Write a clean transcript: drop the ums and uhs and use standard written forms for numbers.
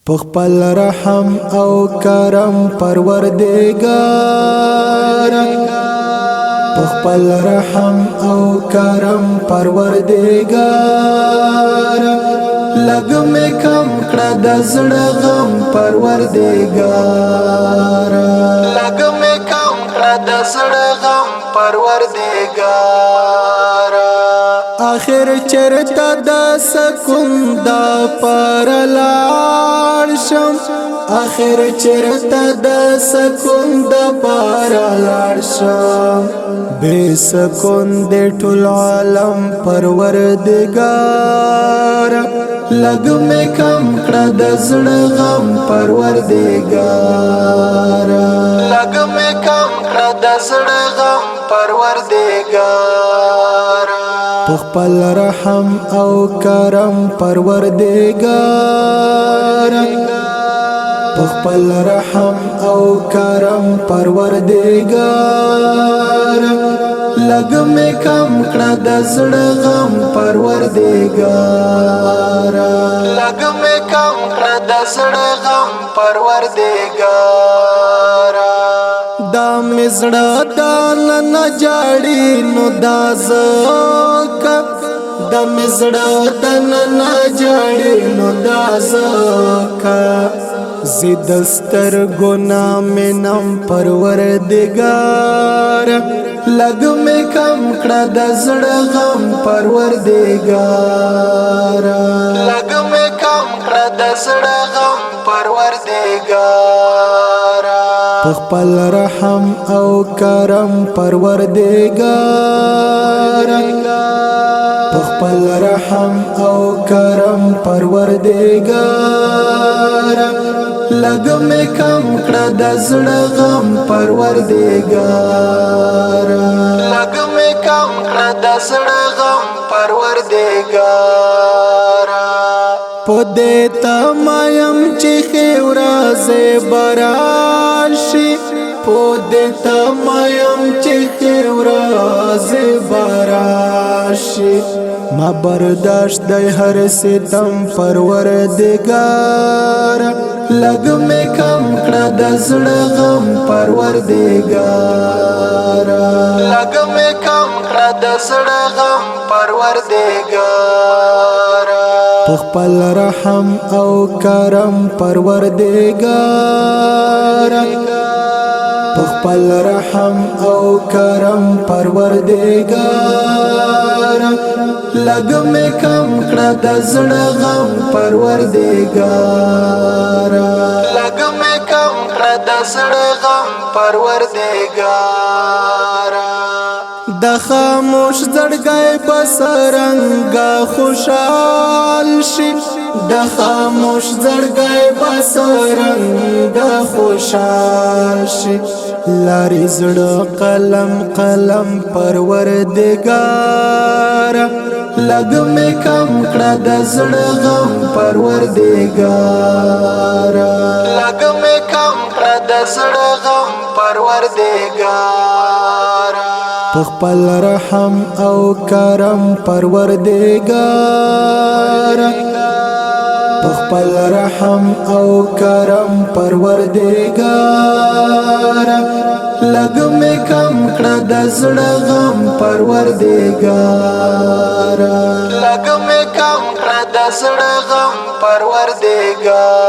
پخپل رحم او کرم پروردگار پخپل رحم او کرم پروردگار لگ میں کم کړه د زړه غم پروردگار لگ میں کم کړه د زړه غم پروردگار آخر چرتا د سکون دا پر لاړ شم آخر چرتا د سکون دا پر لاړ شم بے سکون دے ټول عالم پروردگار لگ میں کم کړه د زړه غم پروردگار لگ میں کم کړه د زړه غم پروردگار پخپل رحم او کرم پروردگار پخپل رحم او کرم پروردگار لگ میں کم کړه د زړه غم پروردگار لگ میں کم کړه د زړه غم پروردگار دا مزړه دان نه جاړي نو دا زکه دا مزړه دان نه جاړي نو دا زکه زدستر گنا میں نم پروردگار لگ میں کم کړه د زړه غم پروردگار لگ میں کم کړه د زړه غم پروردگار پخپل رحم او کرم پروردگار پخپل رحم او کرم پروردگار لگ میں کم کړه د زړه غم پروردگار لگ میں کم کړه د زړه غم پروردگار پدې تمایم چې خورازه براشي پدې تمایم چې خورازه براشي ما برداشت د هر ستم پروردگار لگ میں کم کړه د زړه غم پروردگار لگ میں کم کړه د زړه غم پروردگار پخپل رحم او کرم پروردگار پخپل رحم او کرم پروردگار لگ میں کم کړه د زړه غم پروردگار لگ میں کم کړه د زړه غم پروردگار د خاموش زړګي بسرنګا خوشحال شي د خاموش زړګي بسرنګا خوشحال شي لاري زړه قلم قلم پروردگار لگ میں کم کړه د زړه غم پروردگار لگ میں کم کړه د زړه غم پروردگار پخپل رحم او کرم پروردگار پخپل رحم او کرم پروردگار لگ میں کم کړه د زړه غم پروردگار لگ میں کم کړه د زړه غم پروردگار